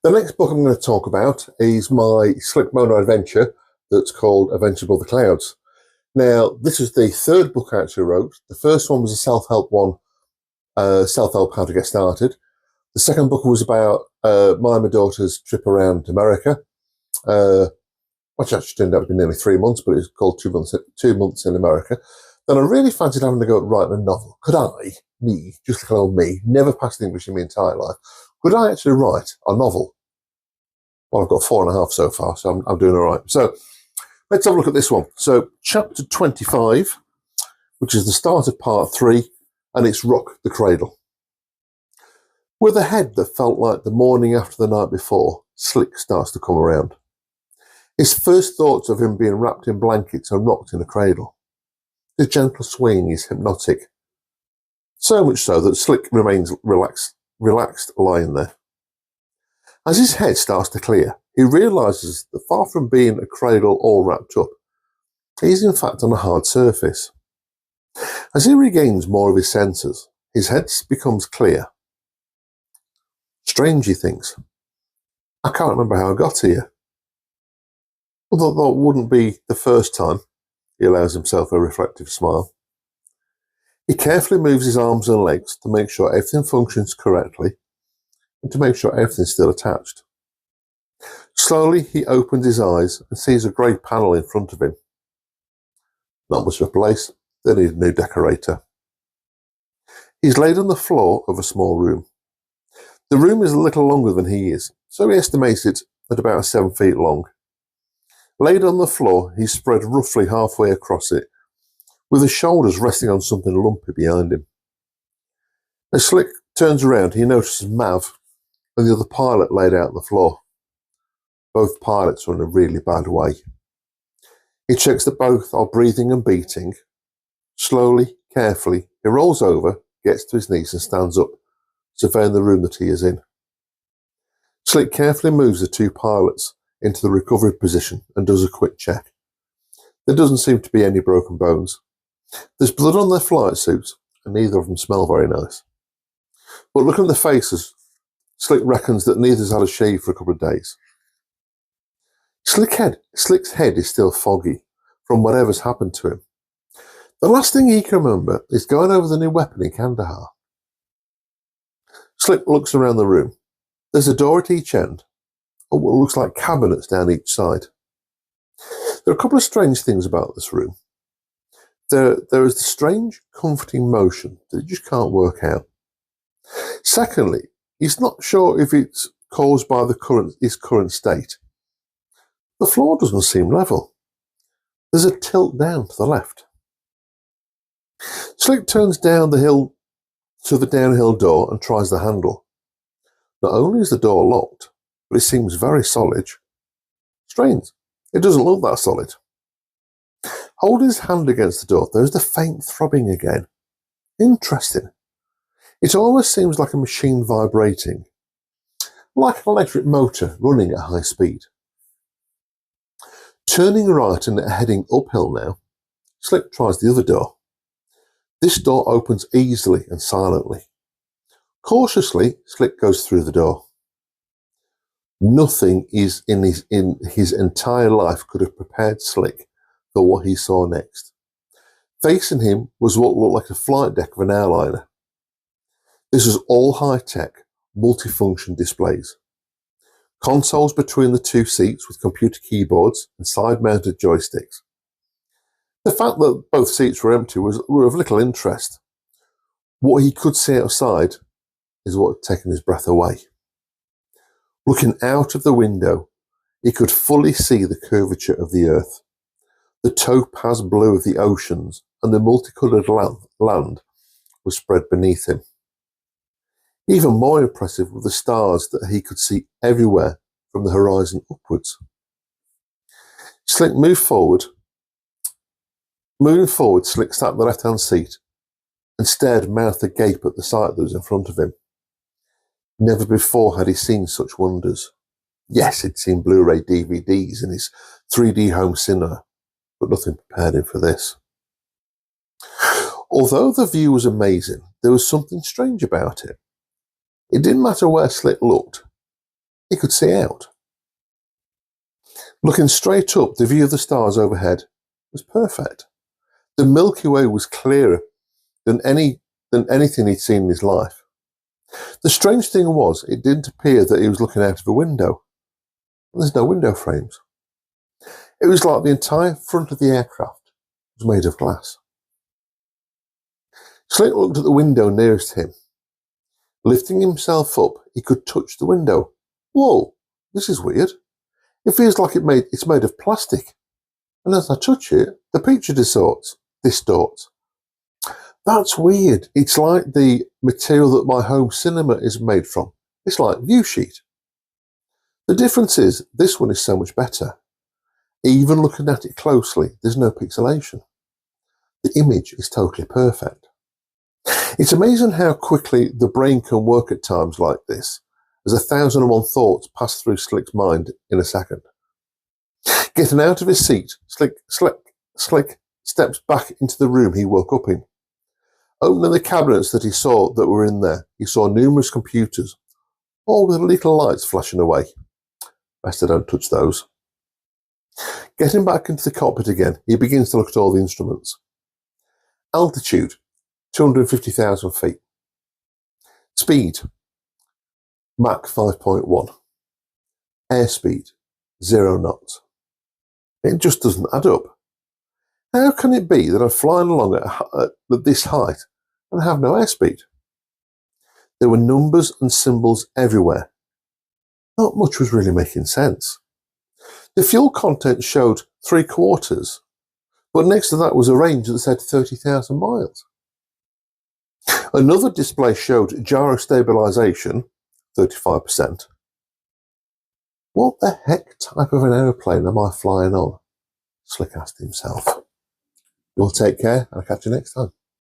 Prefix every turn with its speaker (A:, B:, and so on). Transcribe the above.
A: The next book I'm going to talk about is my Slick Mono adventure that's called Adventures Above the Clouds. Now, this is the third book I actually wrote. The first one was a self-help one, self-help how to get started. The second book was about my and my daughter's trip around America, which actually turned out to be nearly 3 months, but it was called 2 months in America. Then I really fancied having to go and write a novel. Could I, just like an old me, never passed English in my entire life, could I actually write a novel? Well, I've got 4.5 so far, so I'm doing all right. So let's have a look at this one. So chapter 25, which is the start of part 3, and it's Rock the Cradle. With a head that felt like the morning after the night before, Slick starts to come around. His first thoughts of him being wrapped in blankets and rocked in a cradle. His gentle swing is hypnotic. So much so that Slick remains relaxed lying there. As his head starts to clear, he realises that far from being a cradle all wrapped up, he is in fact on a hard surface. As he regains more of his senses, his head becomes clear. Strange, he thinks. I can't remember how I got here. Although that wouldn't be the first time. He allows himself a reflective smile. He carefully moves his arms and legs to make sure everything functions correctly and to make sure everything's still attached. Slowly, he opens his eyes and sees a grey panel in front of him. Not much of a place. They need a new decorator. He's laid on the floor of a small room. The room is a little longer than he is, so he estimates it at about 7 feet long. Laid on the floor, he's spread roughly halfway across it, with his shoulders resting on something lumpy behind him. As Slick turns around, he notices Mav and the other pilot laid out on the floor. Both pilots are in a really bad way. He checks that both are breathing and beating. Slowly, carefully, he rolls over, gets to his knees and stands up, surveying the room that he is in. Slick carefully moves the two pilots into the recovery position and does a quick check. There doesn't seem to be any broken bones. There's blood on their flight suits, and neither of them smell very nice. But looking at the faces, Slick reckons that neither's had a shave for a couple of days. Slick's head is still foggy from whatever's happened to him. The last thing he can remember is going over the new weapon in Kandahar. Slick looks around the room. There's a door at each end, and what looks like cabinets down each side. There are a couple of strange things about this room. There is the strange, comforting motion that he just can't work out. Secondly, he's not sure if it's caused by his current state. The floor doesn't seem level. There's a tilt down to the left. Slick turns down the hill to the downhill door and tries the handle. Not only is the door locked, but it seems very solid. Strange, it doesn't look that solid. Holding his hand against the door, there's the faint throbbing again. Interesting. It almost seems like a machine vibrating, like an electric motor running at high speed. Turning right and heading uphill now, Slick tries the other door. This door opens easily and silently. Cautiously, Slick goes through the door. Nothing in his entire life could have prepared Slick for what he saw next. Facing him was what looked like a flight deck of an airliner. This was all high-tech, multifunction displays. Consoles between the two seats with computer keyboards and side-mounted joysticks. The fact that both seats were empty were of little interest. What he could see outside is what had taken his breath away. Looking out of the window, he could fully see the curvature of the earth, the topaz blue of the oceans, and the multicoloured land was spread beneath him. Even more impressive were the stars that he could see everywhere from the horizon upwards. Slick moved forward. Moving forward, Slick sat in the left-hand seat and stared mouth agape at the sight that was in front of him. Never before had he seen such wonders. Yes, he'd seen Blu-ray DVDs in his 3D home cinema, but nothing prepared him for this. Although the view was amazing, there was something strange about it. It didn't matter where Slick looked. He could see out. Looking straight up, the view of the stars overhead was perfect. The Milky Way was clearer than anything he'd seen in his life. The strange thing was, it didn't appear that he was looking out of a window. There's no window frames. It was like the entire front of the aircraft was made of glass. Slick looked at the window nearest him. Lifting himself up, he could touch the window. Whoa, this is weird. It feels like it's made of plastic. And as I touch it, the picture distorts. That's weird. It's like the material that my home cinema is made from. It's like view sheet. The difference is, this one is so much better. Even looking at it closely, there's no pixelation. The image is totally perfect. It's amazing how quickly the brain can work at times like this, as 1,001 thoughts pass through Slick's mind in a second. Getting out of his seat, Slick steps back into the room he woke up in. Opening the cabinets that he saw that were in there, he saw numerous computers, all with little lights flashing away. Best I don't touch those. Getting back into the cockpit again, he begins to look at all the instruments. Altitude, 250,000 feet. Speed, Mach 5.1. Airspeed, 0 knots. It just doesn't add up. How can it be that I'm flying along at this height and have no airspeed? There were numbers and symbols everywhere. Not much was really making sense. The fuel content showed 3/4, but next to that was a range that said 30,000 miles. Another display showed gyro stabilization, 35%. What the heck type of an aeroplane am I flying on? Slick asked himself. You'll take care, and I'll catch you next time.